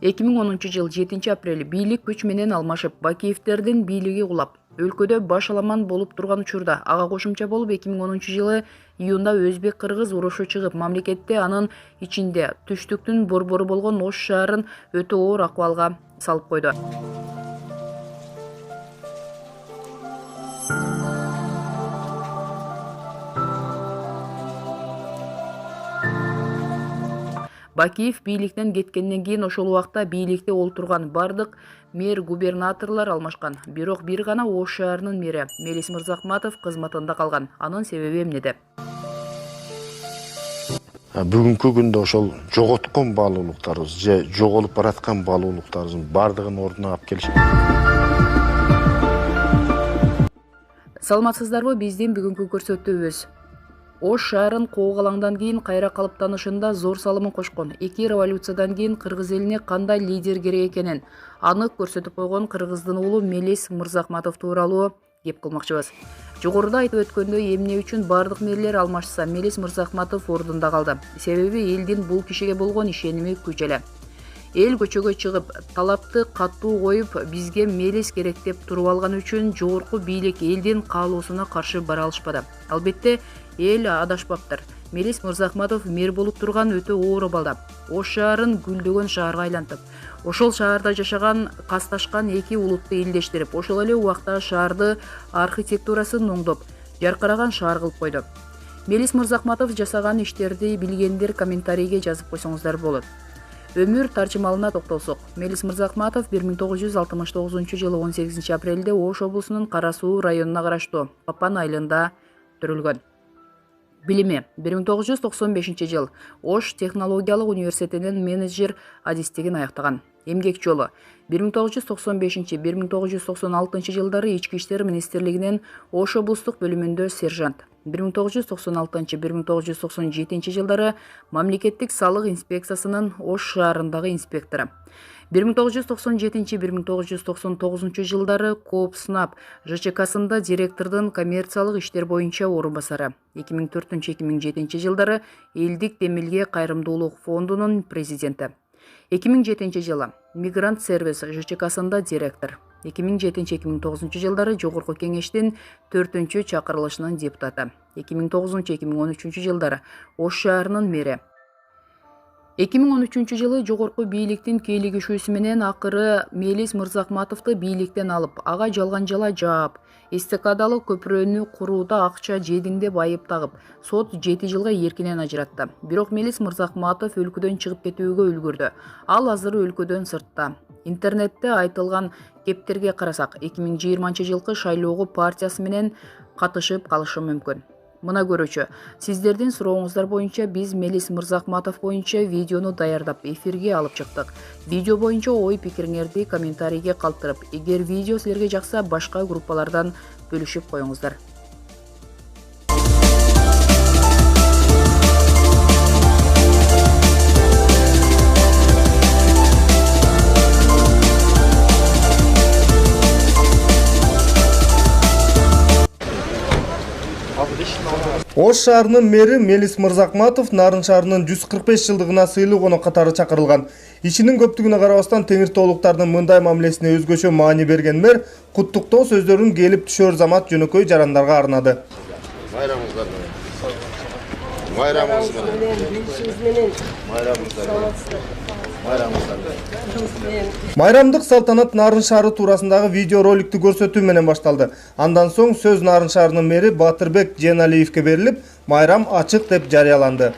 2010-жыл 7 апрель бийлик күч менен алмашып, Бакиевтердин бийлиги кулап, өлкөдө баш аламан болуп турган учурда ага кошумча болуп 2010-жылы июнда өзбек-кыргыз урушу чыгып, мамлекетте анын ичинде түштүктүн борбору болгон Ош шаарын өтө оор акыбалга салып койду. Бакиев бийликтен кеткенден кийин ошол убакта бийликте олтурган бардык мэр-губернаторлор алмашкан. Бирок бир гана Ош шаарынын мэри Мелис Мырзахматов кызматында калган. Анын себеби эмнеде? Бүгүнкү күндө ошол жоготкон баалуулуктарыбыз же жоголуп бараткан баалуулуктарыбыздын бардыгын ордуна алып келишет. Саламатсыздарбы, биздин бүгүнкү көрсөтүүбүз Ош шаарын коогалаңдан кийин кайра калыптанышында зор салымын кошкон, эки революциядан кийин кыргыз элине кандай лидер керек экенин анык көрсөтүп койгон кыргыздын уулу Мелис Мырзахматов тууралуу кеп кылмакчыбыз. Жогоруда айтып өткөндөй, эмне үчүн бардык мэрлер алмашса, Мелис Мырзахматов ордунда калды. Себеби элдин бул кишиге болгон ишеними күч эле. Эл көчөгө чыгып, талапты катуу коюп, бизге Мелис керек деп туруп алган үчүн жогорку бийлик элдин каалоосуна каршы бара алышпады. Албетте, эл адашпаптыр. Мелис Мырзахматов мэр болуп турган өтө оор абалда. Ош шаарын гүлдөгөн шаарга айлантып, ошол шаарда жашаган, касташкан эки улутту элдештирип, ошол эле убакта шаарды архитектурасын оңдоп, жаркыраган шаар кылып койду. Мелис Мырзахматов жасаган иштерди билгендер комментарийге жазып койсоңуздар болот. Өмүр таржымалына токтолсок, Мелис Мырзахматов 1969 жылы 18 апрелде Ош облусунун Кара Суу районуна караштуу Папан айылында төрүлгөн. Билими 1995 жыл Ош технологиялык университетинин менеджер адистигин аяктаган. Эмгек жолу 1995-1996 жылдары Ички иштер министрлигинин Ош облустук бөлүмүндө сержант. 1996-1997 жылдары мамлекеттик салык инспекциясынын Ош шаарындагы инспектору. 1997-1999 жылдары Коопснаб ЖЧКсында директордун коммерциялык иштер боюнча орун басары. 2004-2007 жылдары Элдик Демилге кайрымдуулук фондунун президенти. 2007 жылы Мигрант сервис ЖЧКсында директор. 2007-2009 жылдары Жогорку кеңештин 4-чү чакырылышынын депутаты. 2009-2013 жылдары Ош шаарынын мэри. 2013 жылы жогорку бийликтин кийлигишүүсү менен акыры Мелис Мырзахматовду бийликтен алып, ага жалган жала жаап, эстакадалык көпүрөнү курууда акча жедиң деп айып тагып, сот 7 жылга эркинен ажыратты. Бирок Мелис Мырзахматов өлкөдөн чыгып кетүүгө үлгүрдү. Ал азыр өлкөдөн сыртта. Интернетте айтылган кептерге карасак, 2020 жылкы шайлоого партиясы менен катышып калышы мүмкүн. Мына көрүүчү, сиздердин сурооңуздар боюнча биз Мелис Мырзахматов боюнча видеону даярдап эфирге алып чыктык. Видео боюнча ой пикириңерди комментарийге калтырып, эгер видео силерге жакса, башка группалардан бөлүшүп коюңуздар. Ош шаарынын мэри Мелис Мырзахматов Нарын шаарынын 145 жылдыгына сыйлуу конок катары чакырылган. Ишинин көптүгүнө карабастан теңир тоолуктардын мындай мамилесине өзгөчө маани берген мэр куттуктоо сөздөрүн келип түшөр замат жөнөкөй жарандарга арнады. Майрамдык салтанат Нарын шаары туурасындагы видео роликту көрсөтүү менен башталды. Андан соң сөз Нарын шаарынын мэри Батырбек Жeenалиевке берилип, майрам ачык деп жарыяланды.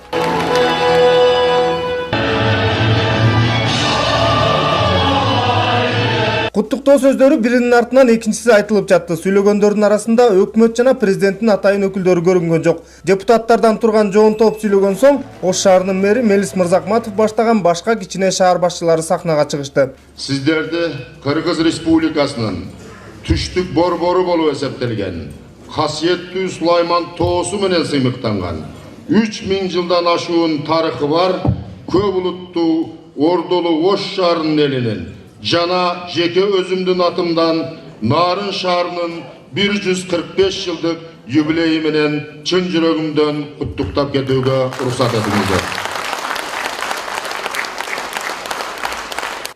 Куттуктоо сөздөрү биринин артынан экинчиси айтылып жатты. Сүйлөгөндөрдүн арасында өкмөт жана президенттин атайын өкүлдөрү көрүнгөн жок. Депутаттардан турган жоон топ сүйлөгөн соң, Ош шаарынын мэри Мелис Мырзахматов баштаган башка кичине шаар башчылары сахнага чыгышты. Сиздерди Кыргыз Республикасынын түштүк борбору болуп эсептелген, касиеттүү Сулайман тоосу менен сыймыктанган, 3000 жылдан ашуун тарыхы бар көп улуттуу ордолуу Ош шаарынын элинин жана жеке өзүмдүн атымдан Нарын шаарынын 145 жылдык юбилейи менен чын жүрөгүмдөн куттуктап кетүүгө уруксат этиңиздер.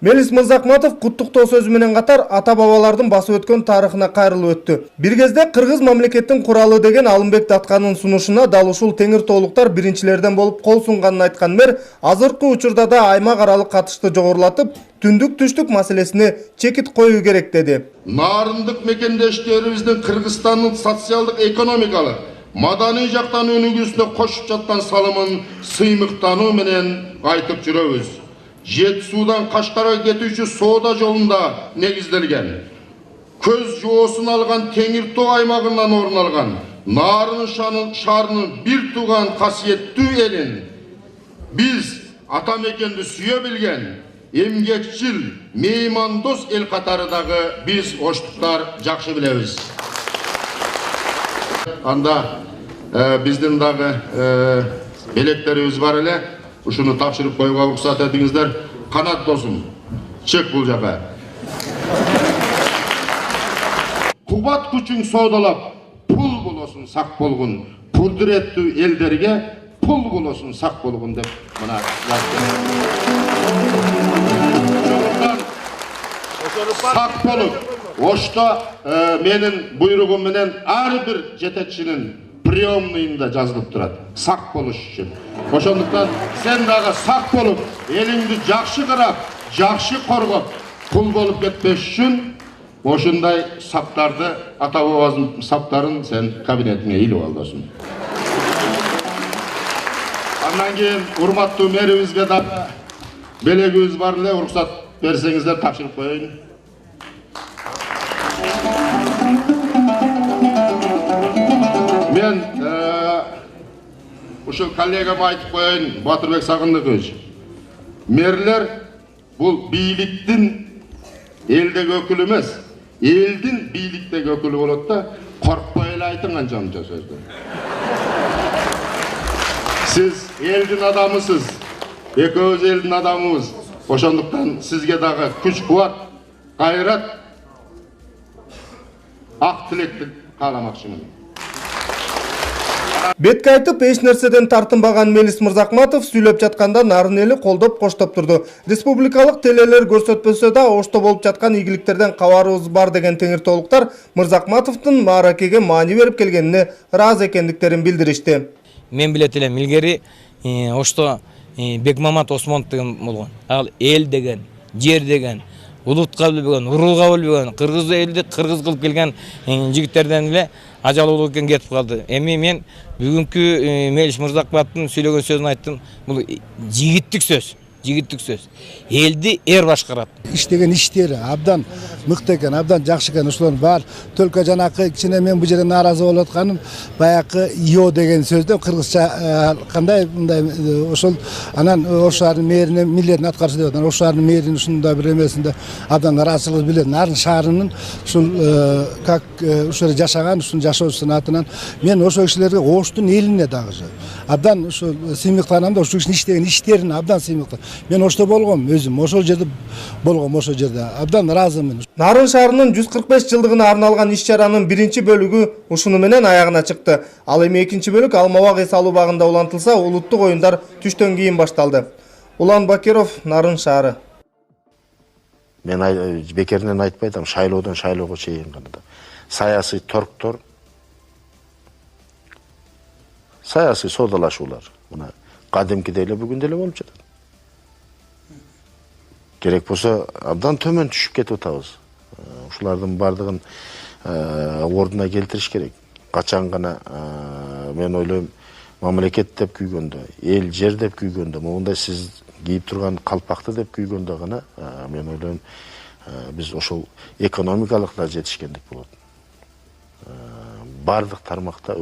Мелис Мырзакматов куттуктоо сөзү менен катар ата бабалардын басып өткөн тарыхына кайрылып өттү. Бир кезде кыргыз мамлекеттин куралы деген Алымбек Датканын сунушуна дал ушул теңир тоолуктар биринчилерден болуп кол сунганын айткан мэр азыркы учурда да аймак аралык катышты жогорулатып, түндүк түштүк маселесине чекит коюу керек деди. Нарындык мекендештерибиздин Кыргызстандын социалдык экономикалык маданий жактан өнүгүүсүнө кошуп жаткан салымын сыймыктануу менен айтып жүрөбүз. Жет судан Кашкарга кетүүчү соода жолунда негизделген, көз жоосун алган Теңир Тоо аймагынан орун алган Нарын шаарынын бир тууган касиеттүү элин биз ата мекенди сүйө билген, эмгекчил, меймандос эл катарындагы биз оштуктар жакшы билебиз. Анда биздин дагы белектерибиз бар эле. Ушуну тапшырып коюуга уруксат этиңиздер. Канат досум, чек бул жака. Кубат күчүң соодалап, пул болосун сак болгун, пурдуреттүү элдерге пул болосун сак болгун деп мына сак болуп, ошто менин буйругум менен ар бир жетекчинин приемныйында жазылып турат. Сак болуш үчүн. Ошондуктан сен дагы сак болуп, элиңди жакшы карап, жакшы коргоп, кул болуп кетпеш үчүн ошундай саптарды, ата бабабыздын саптарын сен кабинетиңе илип ал досум. Андан кийин урматтуу мэрибизге дагы белегибиз бар эле, уруксат берсеңиздер тапшырып коеюн. Мен ушул коллегама айтып коеюн, Батырбек Сагындыкович. Мэрлер бул бийликтин элдеги өкүлү эмес, элдин бийликтеги өкүлү болот да, коркпой эле айтың анча-мынча сөздү. Сиз элдин адамысыз, экөөбүз элдин адамыбыз. Ошондуктан сизге дагы күч кубат, кайрат, ак тилекти кааламакчымын. Бетке айтып, эч нерседен тартынбаган Мелис Мырзакматов сүйлөп жатканда нарын эли колдоп коштоп турду. Республикалык телелер көрсөтпөсө да ошто болуп жаткан ийгиликтерден кабарыбыз бар деген теңир тоолуктар Мырзакматовдун мааракеге маани берип келгенине ыраазы экендиктерин билдиришти. Мен билет элем илгери ошто Бекмамат Осмонов деген болгон. Ал эл деген, жер деген, улутка билбеген, урулга билбеген, кыргыз элди кыргыз кылып келген жигиттерден эле ажал болуп экен кетип калды. Эми мен бүгүнкү Мелис Мырзакматовдун сүйлөгөн сөзүн айттым. Бул жигиттик сөз. Жигиттик сөз. Элди эр башкарат. Иштеген иштери абдан мыкты экен, абдан жакшы экен. Ошолордун баары только жанакы кичине мен бул жерде нааразы болуп атканым баягы ио деген сөздө кыргызча кандай мындай ошол анан ош шаарынын мэрине милдетин аткарчу деп атат. Ош шаарынын мэринин ушундай бир эмесинде абдан нааразычылык билет. Нарын шаарынын ушул как ушул жерде жашаган ушунун жашоочусунун атынан мен ошол кишилерге Оштун элине дагы абдан ушул сыймыктанам да, ошол кишинин иштеген иштерине абдан сыймыктанам. Мен ошто болгом өзүм, ошол жерде болгом, ошол жерде абдан ыраазымын. Нарын шаарынын 145 жылдыгына арналган иш-чаранын биринчи бөлүгү ушуну менен аягына чыкты. Ал эми экинчи бөлүк Алмабак эс алуу багында улантылса, улуттук оюндар түштөн кийин башталды. Улан Бакиров, Нарын шаары. Мен бекеринен айтпай атам, шайлоодон шайлоого чейин гана саясий торктор, саясий соодалашуулар мына кадимкидей эле бүгүн деле болуп жатат. Керек болсо абдан төмөн түшүп кетип атабыз. Ушулардын бардыгын ордуна келтириш керек. Качан гана мен ойлойм, мамлекет деп күйгөндө, эл жер деп күйгөндө, мондай сиз кийип турган калпакты деп күйгөндө гана мен ойлойм биз ошол экономикалык да жетишкендик болот. Бардык тармакта